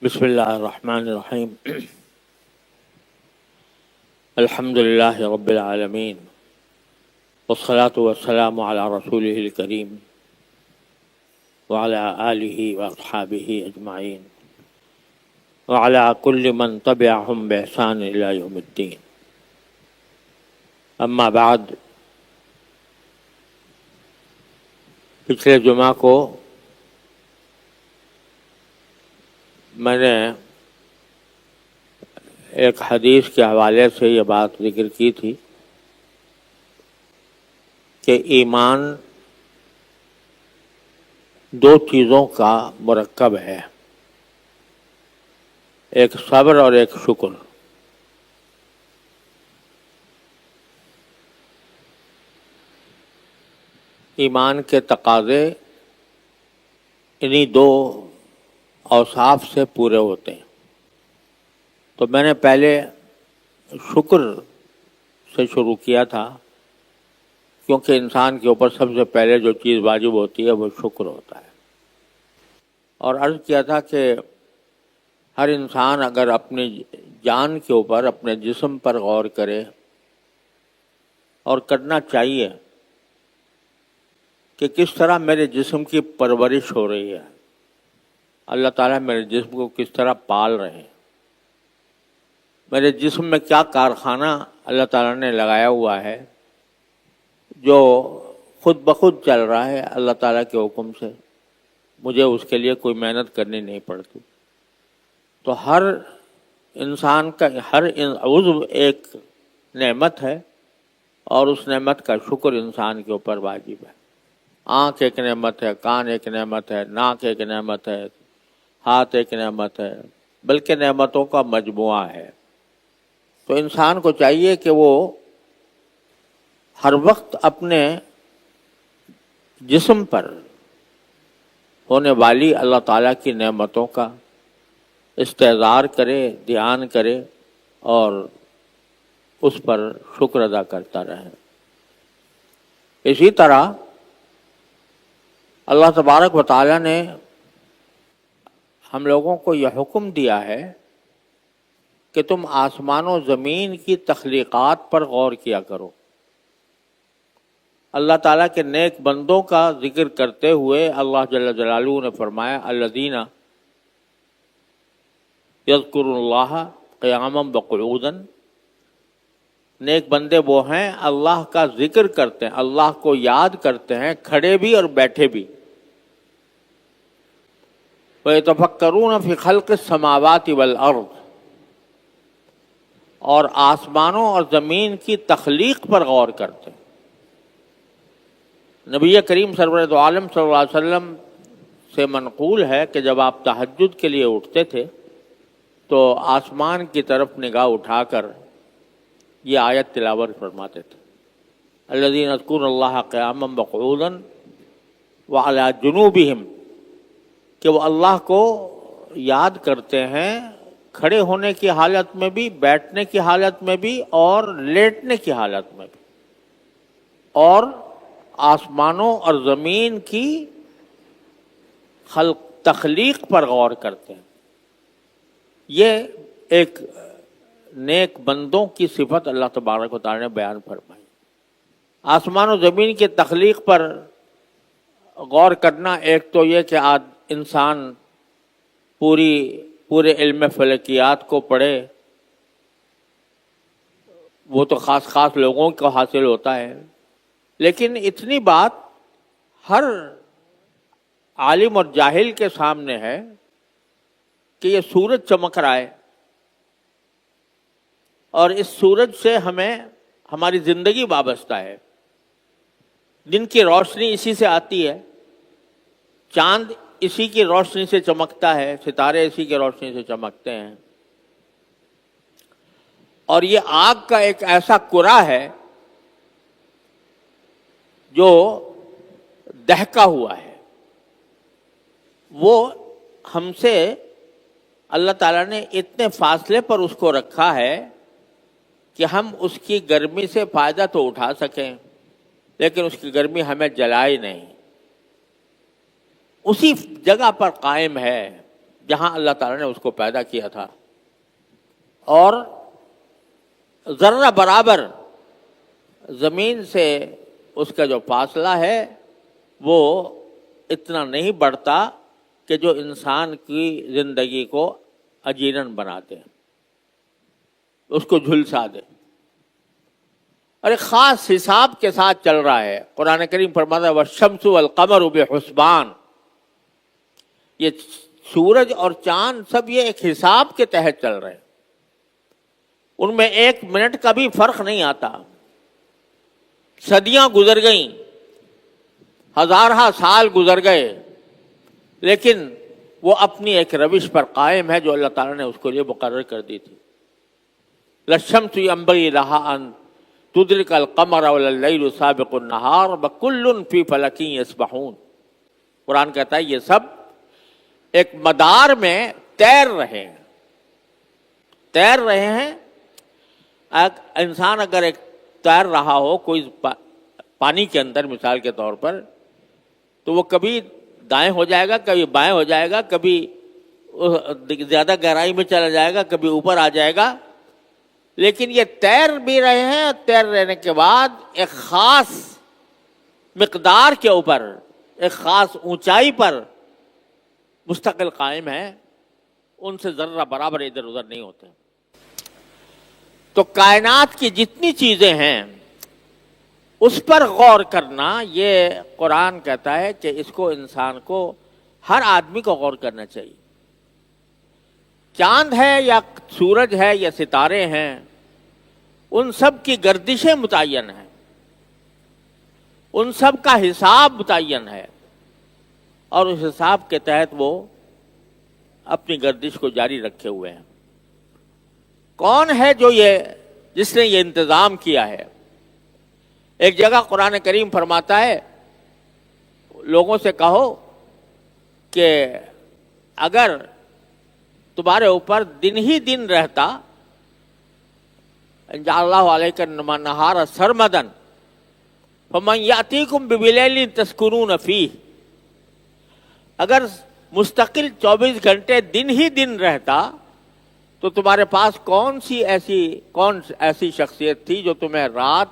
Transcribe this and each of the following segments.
بسم اللہ الرحمن الرحیم الحمد للہ رب العالمین والصلاة والسلام علی رسولہ الکریم وعلی آلہ واصحابہ اجمعین وعلی کل من تبعہم بإحسان الی یوم الدین. اما بعد، پچھلے جمعہ کو میں نے ایک حدیث کے حوالے سے یہ بات ذکر کی تھی کہ ایمان دو چیزوں کا مرکب ہے، ایک صبر اور ایک شکر. ایمان کے تقاضے انہی دو اوصاف سے پورے ہوتے ہیں. تو میں نے پہلے شکر سے شروع کیا تھا، کیونکہ انسان کے اوپر سب سے پہلے جو چیز واجب ہوتی ہے وہ شکر ہوتا ہے. اور عرض کیا تھا کہ ہر انسان اگر اپنی جان کے اوپر، اپنے جسم پر غور کرے، اور کرنا چاہیے کہ کس طرح میرے جسم کی پرورش ہو رہی ہے، اللہ تعالیٰ میرے جسم کو کس طرح پال رہے ہیں، میرے جسم میں کیا کارخانہ اللہ تعالیٰ نے لگایا ہوا ہے جو خود بخود چل رہا ہے اللہ تعالیٰ کے حکم سے، مجھے اس کے لیے کوئی محنت کرنی نہیں پڑتی. تو ہر انسان کا ہر عضو ایک نعمت ہے، اور اس نعمت کا شکر انسان کے اوپر واجب ہے. آنکھ ایک نعمت ہے، کان ایک نعمت ہے، ناک ایک نعمت ہے، ہاتھ ایک نعمت ہے، بلکہ نعمتوں کا مجموعہ ہے. تو انسان کو چاہیے کہ وہ ہر وقت اپنے جسم پر ہونے والی اللہ تعالیٰ کی نعمتوں کا استحضار کرے، دھیان کرے، اور اس پر شکر ادا کرتا رہے. اسی طرح اللہ تبارک و تعالیٰ نے ہم لوگوں کو یہ حکم دیا ہے کہ تم آسمان و زمین کی تخلیقات پر غور کیا کرو. اللہ تعالیٰ کے نیک بندوں کا ذکر کرتے ہوئے اللہ جل جلالہ نے فرمایا الذین یذکرون اللہ قیاما وقعودا. نیک بندے وہ ہیں اللہ کا ذکر کرتے ہیں، اللہ کو یاد کرتے ہیں کھڑے بھی اور بیٹھے بھی. وَيَتَفَكَّرُونَ فِي خَلْقِ السَّمَاوَاتِ وَالْأَرْضِ. اور آسمانوں اور زمین کی تخلیق پر غور کرتے ہیں. نبی کریم سرور دو عالم صلی اللہ علیہ وسلم سے منقول ہے کہ جب آپ تہجد کے لیے اٹھتے تھے تو آسمان کی طرف نگاہ اٹھا کر یہ آیت تلاوت فرماتے تھے، الذین یذکرون اللہ قیاما وقعودا وعلی جنوبہم، کہ وہ اللہ کو یاد کرتے ہیں کھڑے ہونے کی حالت میں بھی، بیٹھنے کی حالت میں بھی، اور لیٹنے کی حالت میں بھی، اور آسمانوں اور زمین کی تخلیق پر غور کرتے ہیں. یہ ایک نیک بندوں کی صفت اللہ تبارک و تعالی نے بیان فرمائی. آسمان و زمین کی تخلیق پر غور کرنا، ایک تو یہ کہ انسان پورے علم فلکیات کو پڑھے، وہ تو خاص لوگوں کو حاصل ہوتا ہے، لیکن اتنی بات ہر عالم اور جاہل کے سامنے ہے کہ یہ سورج چمک رہا ہے، اور اس سورج سے ہماری زندگی وابستہ ہے. دن کی روشنی اسی سے آتی ہے، چاند اسی کی روشنی سے چمکتا ہے، ستارے اسی کی روشنی سے چمکتے ہیں. اور یہ آگ کا ایک ایسا کرہ ہے جو دہکا ہوا ہے، وہ ہم سے اللہ تعالیٰ نے اتنے فاصلے پر اس کو رکھا ہے کہ ہم اس کی گرمی سے فائدہ تو اٹھا سکیں، لیکن اس کی گرمی ہمیں جلائے نہیں. اسی جگہ پر قائم ہے جہاں اللہ تعالیٰ نے اس کو پیدا کیا تھا، اور ذرہ برابر زمین سے اس کا جو فاصلہ ہے وہ اتنا نہیں بڑھتا کہ جو انسان کی زندگی کو اجیرن بنا دے، اس کو جھلسا دے، اور ایک خاص حساب کے ساتھ چل رہا ہے۔ قرآن کریم فرماتا ہے والشمس والقمر بحسبان، یہ سورج اور چاند سب یہ ایک حساب کے تحت چل رہے ہیں، ان میں ایک منٹ کا بھی فرق نہیں آتا۔ صدیاں گزر گئیں، ہزارہ سال گزر گئے، لیکن وہ اپنی ایک روش پر قائم ہے جو اللہ تعالیٰ نے اس کو لیے مقرر کر دی تھی۔ للشمس ينبغي لها ان تدرك القمر ولا الليل سابق النهار وكل في فلك يسبحون۔ قرآن کہتا ہے یہ سب ایک مدار میں تیر رہے ہیں۔ انسان اگر ایک تیر رہا ہو کوئی پانی کے اندر مثال کے طور پر، تو وہ کبھی دائیں ہو جائے گا، کبھی بائیں ہو جائے گا، کبھی زیادہ گہرائی میں چلا جائے گا، کبھی اوپر آ جائے گا، لیکن یہ تیر بھی رہے ہیں، اور تیر رہنے کے بعد ایک خاص مقدار کے اوپر، ایک خاص اونچائی پر مستقل قائم ہے، ان سے ذرہ برابر ادھر ادھر نہیں ہوتے۔ تو کائنات کی جتنی چیزیں ہیں اس پر غور کرنا، یہ قرآن کہتا ہے کہ اس کو انسان کو، ہر آدمی کو غور کرنا چاہیے۔ چاند ہے یا سورج ہے یا ستارے ہیں، ان سب کی گردشیں متعین ہیں، ان سب کا حساب متعین ہے، اور اس حساب کے تحت وہ اپنی گردش کو جاری رکھے ہوئے ہیں۔ کون ہے جس نے یہ انتظام کیا ہے؟ ایک جگہ قرآن کریم فرماتا ہے لوگوں سے کہو کہ اگر تمہارے اوپر دن ہی دن رہتا، جعل اللہ علیکم النہار سرمدا فمن یأتیکم بلیل تسکنون فیہ، اگر مستقل 24 گھنٹے دن ہی دن رہتا تو تمہارے پاس کون ایسی شخصیت تھی جو تمہیں رات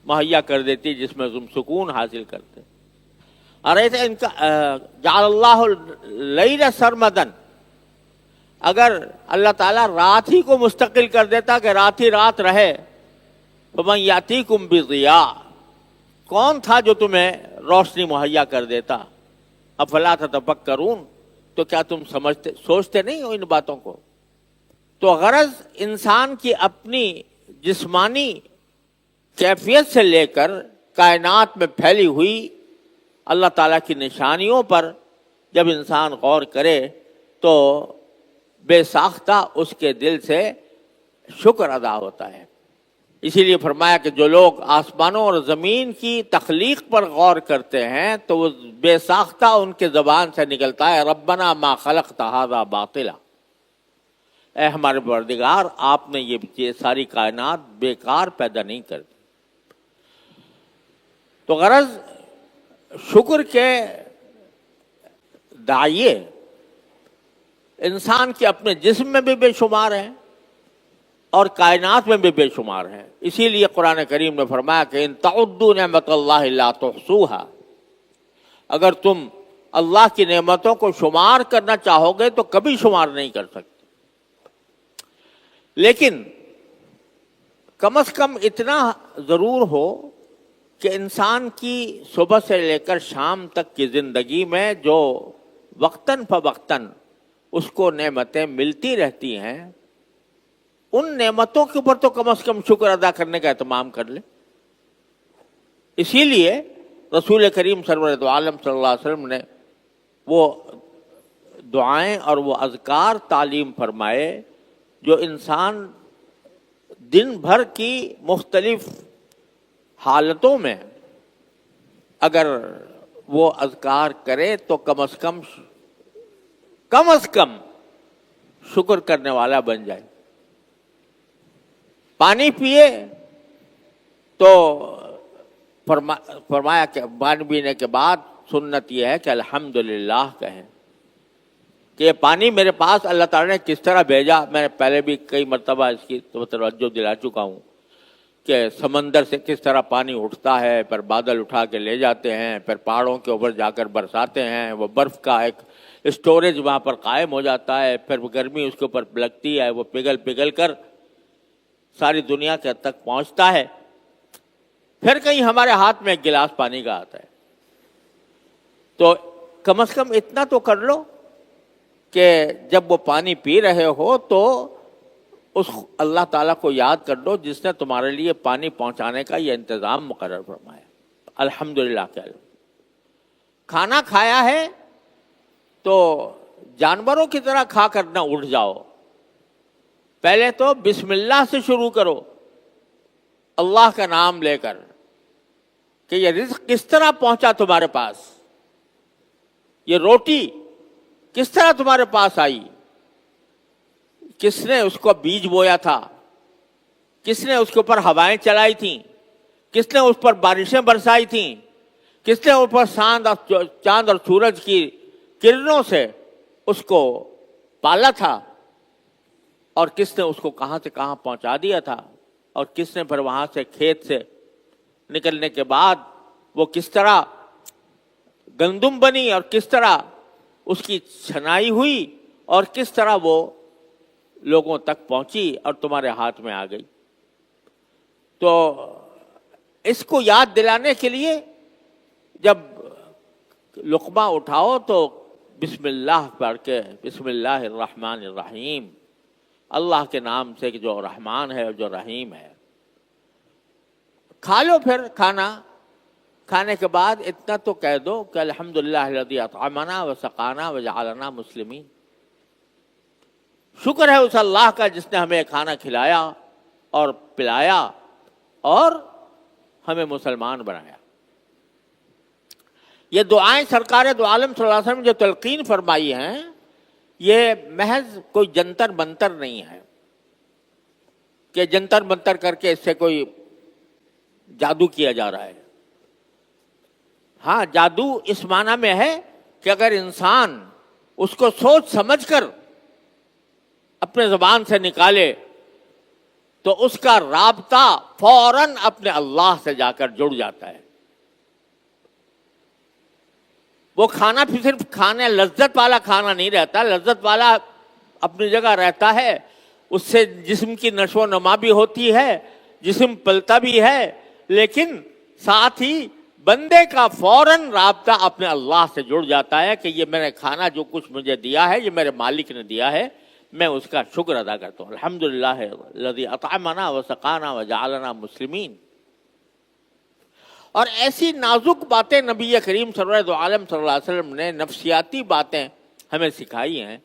مہیا کر دیتی جس میں تم سکون حاصل کرتے؟ ارے ان کا جعل اللہ اللیل سرمدا، اگر اللہ تعالیٰ رات ہی کو مستقل کر دیتا کہ رات ہی رات رہے، فمن یاتیکم بضیاء، کون تھا جو تمہیں روشنی مہیا کر دیتا؟ افلا تتفکرون، تو کیا تم سوچتے نہیں ہو ان باتوں کو؟ تو غرض انسان کی اپنی جسمانی کیفیت سے لے کر کائنات میں پھیلی ہوئی اللہ تعالیٰ کی نشانیوں پر جب انسان غور کرے تو بے ساختہ اس کے دل سے شکر ادا ہوتا ہے۔ اسی لیے فرمایا کہ جو لوگ آسمانوں اور زمین کی تخلیق پر غور کرتے ہیں تو وہ بے ساختہ ان کے زبان سے نکلتا ہے ربنا ما خلقت ھذا باطلا، اے ہمارے پروردگار آپ نے یہ ساری کائنات بیکار پیدا نہیں کر دی۔ تو غرض شکر کے داعیے انسان کے اپنے جسم میں بھی بے شمار ہیں اور کائنات میں بھی بے شمار ہیں۔ اسی لیے قرآن کریم نے فرمایا کہ ان تعدوا نعمت اللہ لا تحصوها، اگر تم اللہ کی نعمتوں کو شمار کرنا چاہو گے تو کبھی شمار نہیں کر سکتے، لیکن کم از کم اتنا ضرور ہو کہ انسان کی صبح سے لے کر شام تک کی زندگی میں جو وقتاً فوقتاً اس کو نعمتیں ملتی رہتی ہیں، ان نعمتوں کے اوپر تو کم از کم شکر ادا کرنے کا اہتمام کر لے۔ اسی لیے رسول کریم سرورت عالم صلی اللہ علیہ وسلم نے وہ دعائیں اور وہ اذکار تعلیم فرمائے جو انسان دن بھر کی مختلف حالتوں میں اگر وہ اذکار کرے تو کم از کم شکر کرنے والا بن جائے۔ پانی پیے تو فرمایا کہ پانی پینے کے بعد سنت یہ ہے کہ الحمدللہ کہیں کہ یہ پانی میرے پاس اللہ تعالیٰ نے کس طرح بھیجا. میں نے پہلے بھی کئی مرتبہ اس کی توجہ دلا چکا ہوں کہ سمندر سے کس طرح پانی اٹھتا ہے، پھر بادل اٹھا کے لے جاتے ہیں، پھر پہاڑوں کے اوپر جا کر برساتے ہیں، وہ برف کا ایک اسٹوریج وہاں پر قائم ہو جاتا ہے، پھر گرمی اس کے اوپر لگتی ہے، وہ پگھل کر ساری دنیا کے حد تک پہنچتا ہے. پھر کہیں ہمارے ہاتھ میں ایک گلاس پانی کا آتا ہے. تو کم از کم اتنا تو کر لو کہ جب وہ پانی پی رہے ہو تو اس اللہ تعالیٰ کو یاد کر دو جس نے تمہارے لیے پانی پہنچانے کا یہ انتظام مقرر فرمایا. الحمدللہ کہہ لو. کھانا کھایا ہے تو جانوروں کی طرح کھا کر نہ اٹھ جاؤ. پہلے تو بسم اللہ سے شروع کرو، اللہ کا نام لے کر، کہ یہ رزق کس طرح پہنچا تمہارے پاس، یہ روٹی کس طرح تمہارے پاس آئی، کس نے اس کو بیج بویا تھا، کس نے اس کے اوپر ہوائیں چلائی تھیں، کس نے اس پر بارشیں برسائی تھیں، کس نے اس پر چاند اور سورج کی کرنوں سے اس کو پالا تھا، اور کس نے اس کو کہاں سے کہاں پہنچا دیا تھا، اور کس نے پھر وہاں سے کھیت سے نکلنے کے بعد وہ کس طرح گندم بنی اور کس طرح اس کی چھنائی ہوئی اور کس طرح وہ لوگوں تک پہنچی اور تمہارے ہاتھ میں آ گئی. تو اس کو یاد دلانے کے لیے جب لقمہ اٹھاؤ تو بسم اللہ پڑھ کے، بسم اللہ الرحمن الرحیم، اللہ کے نام سے جو رحمان ہے اور جو رحیم ہے. کھا لو. پھر کھانے کے بعد اتنا تو کہہ دو کہ الحمدللہ الذی اطعمنا وسقانا وجعلنا مسلمین. شکر ہے اس اللہ کا جس نے ہمیں کھانا کھلایا اور پلایا اور ہمیں مسلمان بنایا. یہ دعائیں سرکار دو عالم صلی اللہ علیہ وسلم جو تلقین فرمائی ہیں، یہ محض کوئی جنتر منتر نہیں ہے کہ جنتر منتر کر کے اس سے کوئی جادو کیا جا رہا ہے. ہاں، جادو اس معنی میں ہے کہ اگر انسان اس کو سوچ سمجھ کر اپنے زبان سے نکالے تو اس کا رابطہ فوراً اپنے اللہ سے جا کر جڑ جاتا ہے. وہ کھانا پھر صرف کھانے لذت والا کھانا نہیں رہتا، لذت والا اپنی جگہ رہتا ہے، اس سے جسم کی نشو و نما بھی ہوتی ہے، جسم پلتا بھی ہے، لیکن ساتھ ہی بندے کا فوراً رابطہ اپنے اللہ سے جڑ جاتا ہے کہ یہ میں نے کھانا جو کچھ مجھے دیا ہے یہ میرے مالک نے دیا ہے، میں اس کا شکر ادا کرتا ہوں. الحمدللہ الذی اطعمنا وسقانا وجعلنا مسلمین. اور ایسی نازک باتیں نبی کریم سرور دو عالم صلی اللہ علیہ وسلم نے، نفسیاتی باتیں ہمیں سکھائی ہیں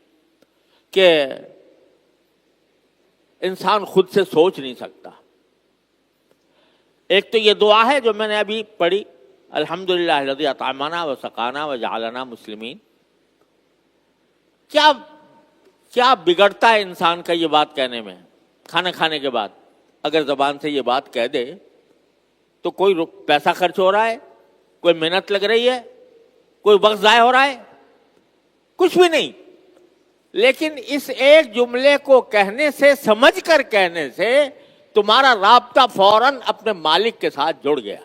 کہ انسان خود سے سوچ نہیں سکتا. ایک تو یہ دعا ہے جو میں نے ابھی پڑھی، الحمدللہ الذی اطعمنا وسقانا وجعلنا مسلمین. کیا بگڑتا ہے انسان کا یہ بات کہنے میں؟ کھانا کھانے کے بعد اگر زبان سے یہ بات کہہ دے تو کوئی پیسہ خرچ ہو رہا ہے، کوئی محنت لگ رہی ہے، کوئی وقت ضائع ہو رہا ہے؟ کچھ بھی نہیں. لیکن اس ایک جملے کو کہنے سے، سمجھ کر کہنے سے تمہارا رابطہ فوراً اپنے مالک کے ساتھ جڑ گیا.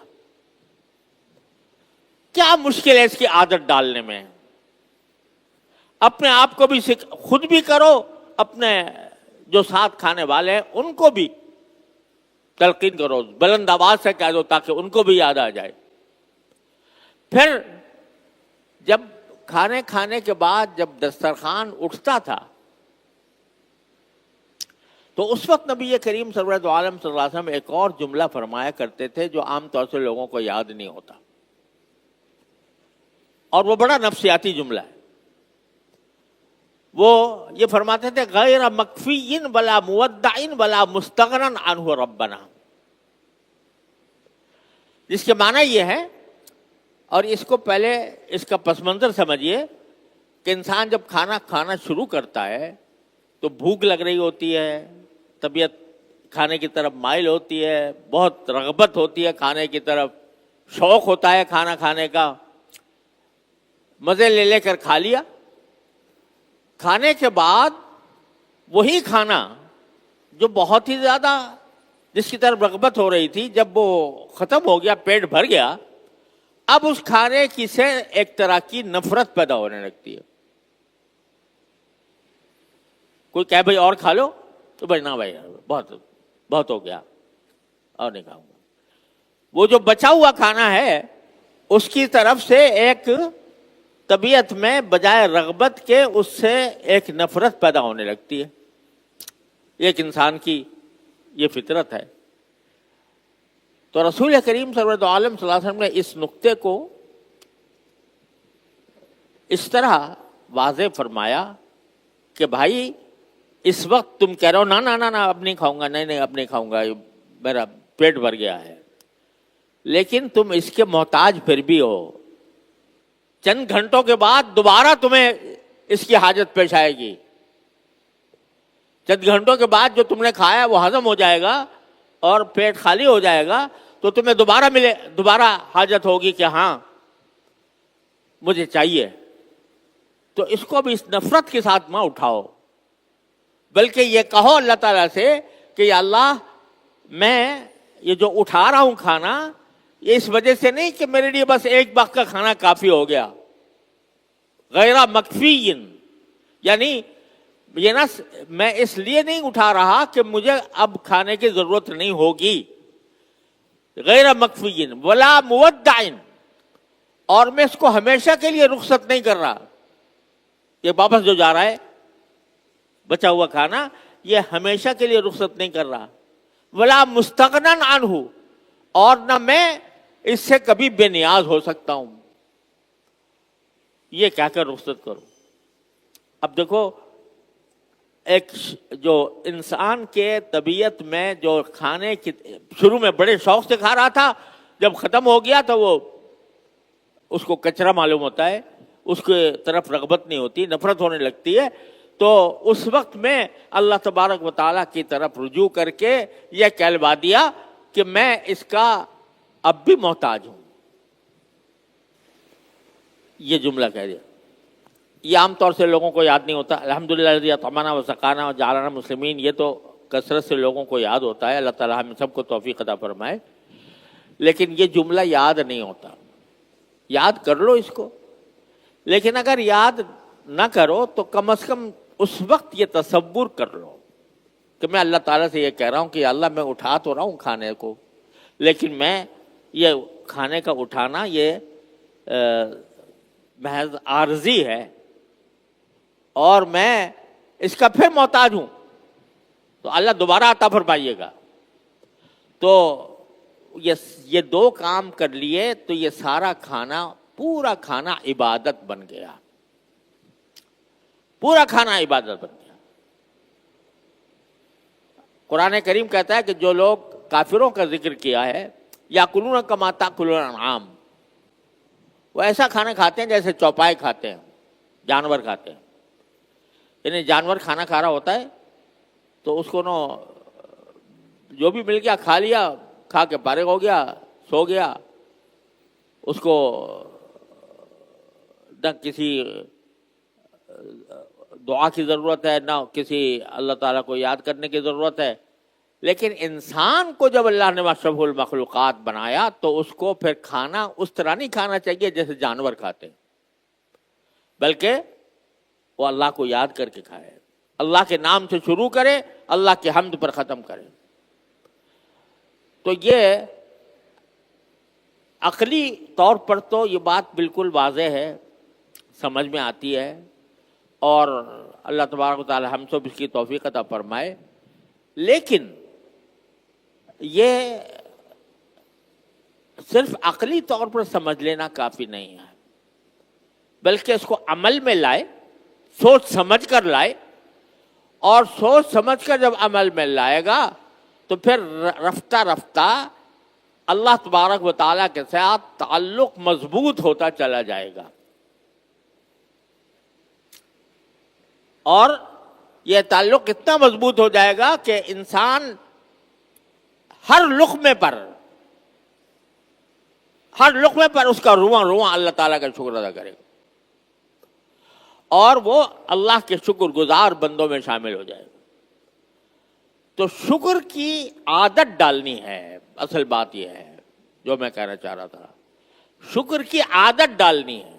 کیا مشکل ہے اس کی عادت ڈالنے میں؟ اپنے آپ کو بھی خود بھی کرو، اپنے جو ساتھ کھانے والے ہیں ان کو بھی تلقین کرو، بلند آواز سے کہہ دو تاکہ ان کو بھی یاد آ جائے. پھر جب کھانے کے بعد جب دسترخوان اٹھتا تھا تو اس وقت نبی کریم سرور دو عالم صلی اللہ علیہ وسلم ایک اور جملہ فرمایا کرتے تھے جو عام طور سے لوگوں کو یاد نہیں ہوتا، اور وہ بڑا نفسیاتی جملہ ہے. وہ یہ فرماتے تھے غیر مکفی ولا مودع ولا مستغنا عنہ ربنا، جس کے معنی یہ ہے، اور اس کو پہلے اس کا پس منظر سمجھیے کہ انسان جب کھانا شروع کرتا ہے تو بھوک لگ رہی ہوتی ہے، طبیعت کھانے کی طرف مائل ہوتی ہے، بہت رغبت ہوتی ہے کھانے کی طرف، شوق ہوتا ہے کھانا کھانے کا، مزے لے کر کھا لیا. کھانے کے بعد وہی کھانا جو بہت ہی زیادہ جس کی طرف رغبت ہو رہی تھی، جب وہ ختم ہو گیا، پیٹ بھر گیا، اب اس کھانے کی سے ایک طرح کی نفرت پیدا ہونے لگتی ہے. کوئی کہے بھائی اور کھا لو، تو بھائی نہ بھائی بہت بہت ہو گیا، اور نہیں کھاؤں گا. وہ جو بچا ہوا کھانا ہے اس کی طرف سے ایک طبیعت میں بجائے رغبت کے اس سے ایک نفرت پیدا ہونے لگتی ہے. ایک انسان کی یہ فطرت ہے. تو رسول کریم سرورت عالم صلی اللہ علیہ وسلم نے اس نقطے کو اس طرح واضح فرمایا کہ بھائی اس وقت تم کہہ رہے ہو نا نا نا نا اب نہیں کھاؤں گا، نہیں اب نہیں کھاؤں گا، میرا پیٹ بھر گیا ہے، لیکن تم اس کے محتاج پھر بھی ہو. چند گھنٹوں کے بعد دوبارہ تمہیں اس کی حاجت پیش آئے گی. چند گھنٹوں کے بعد جو تم نے کھایا وہ ہضم ہو جائے گا اور پیٹ خالی ہو جائے گا، تو تمہیں دوبارہ حاجت ہوگی کہ ہاں مجھے چاہیے. تو اس کو بھی اس نفرت کے ساتھ مت اٹھاؤ، بلکہ یہ کہو اللہ تعالیٰ سے کہ یا اللہ میں یہ جو اٹھا رہا ہوں کھانا، یہ اس وجہ سے نہیں کہ میرے لیے بس ایک وقت کا کھانا کافی ہو گیا، غیر مکفی، یعنی یہ نا میں اس لیے نہیں اٹھا رہا کہ مجھے اب کھانے کی ضرورت نہیں ہوگی، غیر مکفی ولا مودع، اور میں اس کو ہمیشہ کے لیے رخصت نہیں کر رہا. یہ واپس جو جا رہا ہے بچا ہوا کھانا، یہ ہمیشہ کے لیے رخصت نہیں کر رہا. ولا مستغنا عنہ، اور نہ میں اس سے کبھی بے نیاز ہو سکتا ہوں. یہ کہہ کر رخصت کرو. اب دیکھو، ایک جو انسان کے طبیعت میں جو کھانے کی شروع میں بڑے شوق سے کھا رہا تھا، جب ختم ہو گیا تو وہ اس کو کچرا معلوم ہوتا ہے، اس کے طرف رغبت نہیں ہوتی، نفرت ہونے لگتی ہے. تو اس وقت میں اللہ تبارک و تعالیٰ کی طرف رجوع کر کے یہ کہلوا دیا کہ میں اس کا اب بھی محتاج ہوں. یہ جملہ کہہ دیا. یہ عام طور سے لوگوں کو یاد نہیں ہوتا. الحمدللہ الذی اطعمنا وسقانا وجعلنا مسلمین، یہ تو کثرت سے لوگوں کو یاد ہوتا ہے. اللہ تعالیٰ ہم سب کو توفیق عطا فرمائے. لیکن یہ جملہ یاد نہیں ہوتا. یاد کر لو اس کو، لیکن اگر یاد نہ کرو تو کم از کم اس وقت یہ تصور کر لو کہ میں اللہ تعالیٰ سے یہ کہہ رہا ہوں کہ اللہ میں اٹھا تو رہا ہوں کھانے کو، لیکن میں یہ کھانے کا اٹھانا یہ محض عارضی ہے اور میں اس کا پھر محتاج ہوں. تو اللہ دوبارہ عطا فرمائیے گا. تو یہ دو کام کر لیے تو یہ سارا کھانا، پورا کھانا عبادت بن گیا. پورا کھانا عبادت بن گیا. قرآن کریم کہتا ہے کہ جو لوگ کافروں کا ذکر کیا ہے، یاکلون کما تاکل الانعام، وہ ایسا کھانا کھاتے ہیں جیسے چوپائے کھاتے ہیں، جانور کھاتے ہیں. یعنی جانور کھانا کھا رہا ہوتا ہے تو اس کو جو بھی مل گیا کھا لیا، کھا کے فارغ ہو گیا، سو گیا. اس کو نہ کسی دعا کی ضرورت ہے، نہ کسی اللہ تعالیٰ کو یاد کرنے کی ضرورت ہے. لیکن انسان کو جب اللہ نے اشرف المخلوقات بنایا تو اس کو پھر کھانا اس طرح نہیں کھانا چاہیے جیسے جانور کھاتے ہیں، بلکہ وہ اللہ کو یاد کر کے کھائے، اللہ کے نام سے شروع کرے، اللہ کے حمد پر ختم کرے. تو یہ عقلی طور پر تو یہ بات بالکل واضح ہے، سمجھ میں آتی ہے، اور اللہ تبارک و تعالی ہم سب اس کی توفیق عطا فرمائے. لیکن یہ صرف عقلی طور پر سمجھ لینا کافی نہیں ہے، بلکہ اس کو عمل میں لائے، سوچ سمجھ کر لائے، اور سوچ سمجھ کر جب عمل میں لائے گا تو پھر رفتہ رفتہ اللہ تبارک و تعالیٰ کے ساتھ تعلق مضبوط ہوتا چلا جائے گا. اور یہ تعلق اتنا مضبوط ہو جائے گا کہ انسان ہر لقمے پر اس کا رواں رواں اللہ تعالیٰ کا شکر ادا کرے گا. اور وہ اللہ کے شکر گزار بندوں میں شامل ہو جائے. تو شکر کی عادت ڈالنی ہے. اصل بات یہ ہے جو میں کہنا چاہ رہا تھا, شکر کی عادت ڈالنی ہے.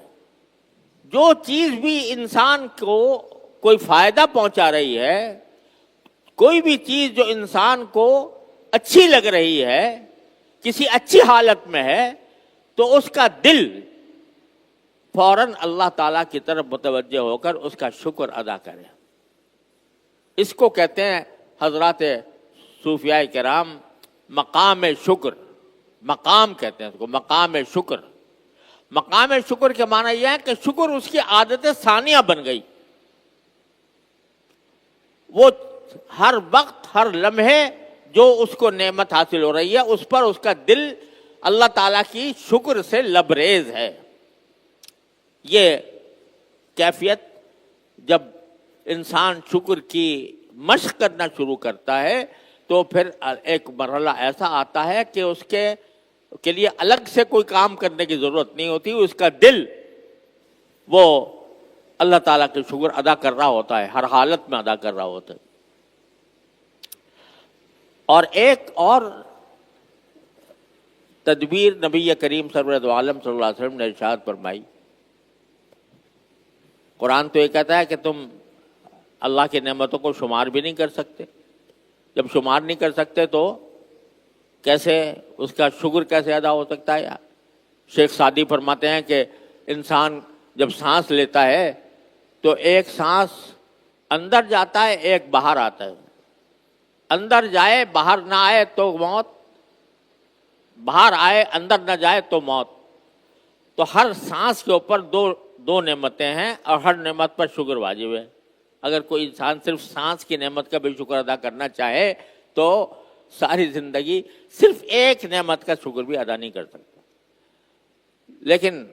جو چیز بھی انسان کو کوئی فائدہ پہنچا رہی ہے, کوئی بھی چیز جو انسان کو اچھی لگ رہی ہے, کسی اچھی حالت میں ہے, تو اس کا دل فوراً اللہ تعالیٰ کی طرف متوجہ ہو کر اس کا شکر ادا کرے. اس کو کہتے ہیں حضرات صوفیاء کرام مقام شکر. مقام کہتے ہیں اس کو, مقام شکر. مقام شکر کے معنی یہ ہے کہ شکر اس کی عادت ثانیہ بن گئی. وہ ہر وقت ہر لمحے جو اس کو نعمت حاصل ہو رہی ہے اس پر اس کا دل اللہ تعالیٰ کی شکر سے لبریز ہے. یہ کیفیت جب انسان شکر کی مشق کرنا شروع کرتا ہے تو پھر ایک مرحلہ ایسا آتا ہے کہ اس کے لیے الگ سے کوئی کام کرنے کی ضرورت نہیں ہوتی. اس کا دل وہ اللہ تعالیٰ کے شکر ادا کر رہا ہوتا ہے, ہر حالت میں ادا کر رہا ہوتا ہے. اور ایک اور تدبیر نبی کریم سرور عالم صلی اللہ علیہ وسلم نے ارشاد فرمائی. قرآن تو یہ کہتا ہے کہ تم اللہ کی نعمتوں کو شمار بھی نہیں کر سکتے. جب شمار نہیں کر سکتے تو کیسے اس کا شکر کیسے ادا ہو سکتا ہے؟ شیخ سعدی فرماتے ہیں کہ انسان جب سانس لیتا ہے تو ایک سانس اندر جاتا ہے, ایک باہر آتا ہے. اندر جائے باہر نہ آئے تو موت, باہر آئے اندر نہ جائے تو موت. تو ہر سانس کے اوپر دو نعمتیں ہیں اور ہر نعمت پر شکر واجب ہے. اگر کوئی انسان صرف سانس کی نعمت کا بھی شکر ادا کرنا چاہے تو ساری زندگی صرف ایک نعمت کا شکر بھی ادا نہیں کر سکتا. لیکن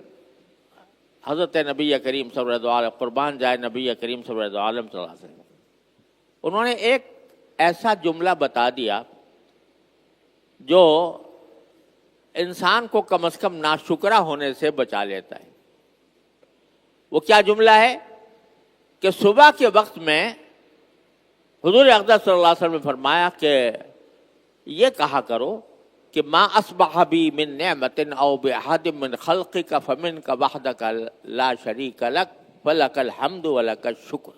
حضرت نبی کریم صلی اللہ علیہ وسلم, قربان جائے نبی کریم صلی اللہ علیہ وسلم, انہوں نے ایک ایسا جملہ بتا دیا جو انسان کو کم از کم ناشکرا ہونے سے بچا لیتا ہے. وہ کیا جملہ ہے کہ صبح کے وقت میں حضور اقدس صلی اللہ علیہ وسلم نے فرمایا کہ یہ کہا کرو کہ ما اصبح بی من نعمت او باحد من خلقک فمنک وحدک لا شریک لک فلک الحمد ولک الشکر.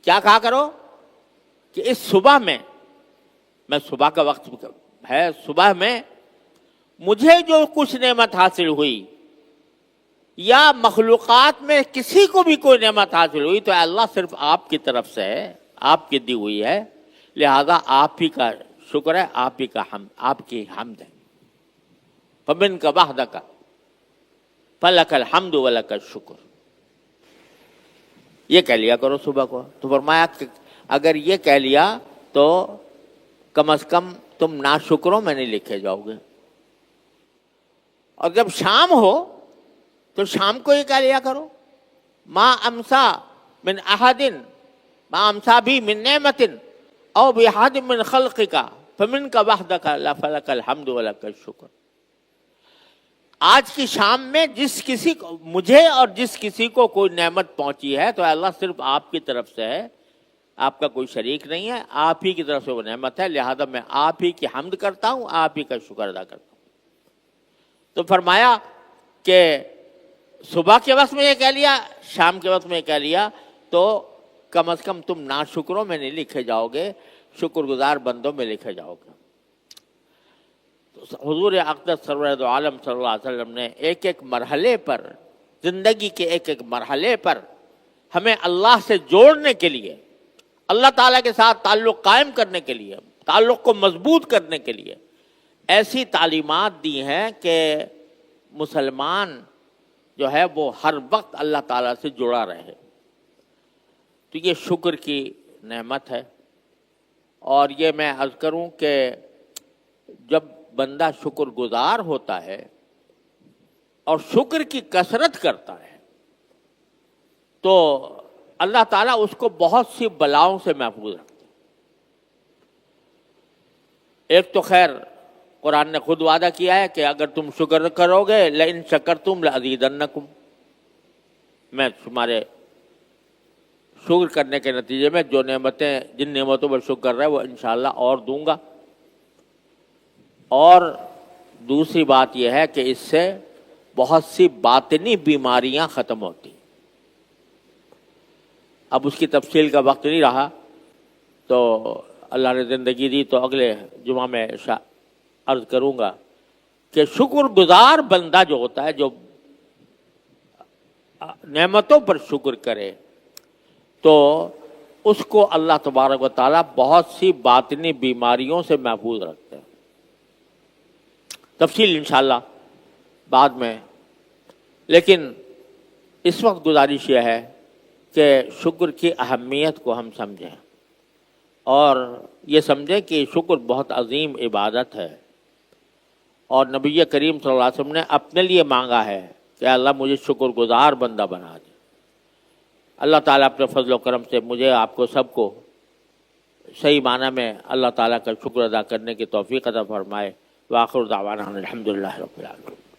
کیا کہا کرو کہ اس صبح میں صبح کا وقت ہے, صبح میں مجھے جو کچھ نعمت حاصل ہوئی یا مخلوقات میں کسی کو بھی کوئی نعمت حاصل ہوئی تو اللہ صرف آپ کی طرف سے ہے, آپ کی دی ہوئی ہے, لہذا آپ ہی کا شکر ہے, آپ ہی کا حمد, آپ کی حمد ہے. فمنک وحدک فلک الحمد ولک الشکر. یہ کہہ لیا کرو صبح کو. تو فرمایا کہ اگر یہ کہہ لیا تو کم از کم تم ناشکروں میں نہیں لکھے جاؤ گے. اور جب شام ہو تو شام کو یہ کہہ لیا کرو ما امسا من احد ما امسا بھی من نعمت او بحد من خلقک فمنک وحدک لا فلک الحمد ولک الشکر. آج کی شام میں جس کسی کو, مجھے اور جس کسی کو کوئی نعمت پہنچی ہے تو اللہ صرف آپ کی طرف سے ہے, آپ کا کوئی شریک نہیں ہے, آپ ہی کی طرف سے وہ نعمت ہے, لہذا میں آپ ہی کی حمد کرتا ہوں, آپ ہی کا شکر ادا کرتا ہوں. تو فرمایا کہ صبح کے وقت میں یہ کہہ لیا, شام کے وقت میں یہ کہہ لیا تو کم از کم تم ناشکروں میں نہیں لکھے جاؤ گے, شکر گزار بندوں میں لکھے جاؤ گے. تو حضور اقدس سرور عالم صلی اللہ علیہ وسلم نے ایک ایک مرحلے پر, زندگی کے ایک ایک مرحلے پر ہمیں اللہ سے جوڑنے کے لیے, اللہ تعالیٰ کے ساتھ تعلق قائم کرنے کے لیے, تعلق کو مضبوط کرنے کے لیے ایسی تعلیمات دی ہیں کہ مسلمان جو ہے وہ ہر وقت اللہ تعالیٰ سے جڑا رہے. تو یہ شکر کی نعمت ہے. اور یہ میں عرض کروں کہ جب بندہ شکر گزار ہوتا ہے اور شکر کی کثرت کرتا ہے تو اللہ تعالیٰ اس کو بہت سی بلاؤں سے محفوظ رکھتا ہے. ایک تو خیر قرآن نے خود وعدہ کیا ہے کہ اگر تم شکر کرو گے لئن شکرتم لازیدنکم, میں تمہارے شکر کرنے کے نتیجے میں جو نعمتیں جن نعمتوں پر شکر کر رہا ہے وہ انشاءاللہ اور دوں گا. اور دوسری بات یہ ہے کہ اس سے بہت سی باطنی بیماریاں ختم ہوتی. اب اس کی تفصیل کا وقت نہیں رہا، تو اللہ نے زندگی دی تو اگلے جمعہ میں عرض کروں گا کہ شکر گزار بندہ جو ہوتا ہے، جو نعمتوں پر شکر کرے، تو اس کو اللہ تبارک و تعالیٰ بہت سی باطنی بیماریوں سے محفوظ رکھتے ہیں. تفصیل انشاءاللہ بعد میں، لیکن اس وقت گزارش یہ ہے کہ شکر کی اہمیت کو ہم سمجھیں اور یہ سمجھیں کہ شکر بہت عظیم عبادت ہے، اور نبی کریم صلی اللہ علیہ وسلم نے اپنے لیے مانگا ہے کہ اللہ مجھے شکر گزار بندہ بنا دے. اللہ تعالیٰ اپنے فضل و کرم سے مجھے آپ کو سب کو صحیح معنی میں اللہ تعالیٰ کا شکر ادا کرنے کی توفیق عطا فرمائے. وآخر دعوانا الحمدللہ رب العالمین.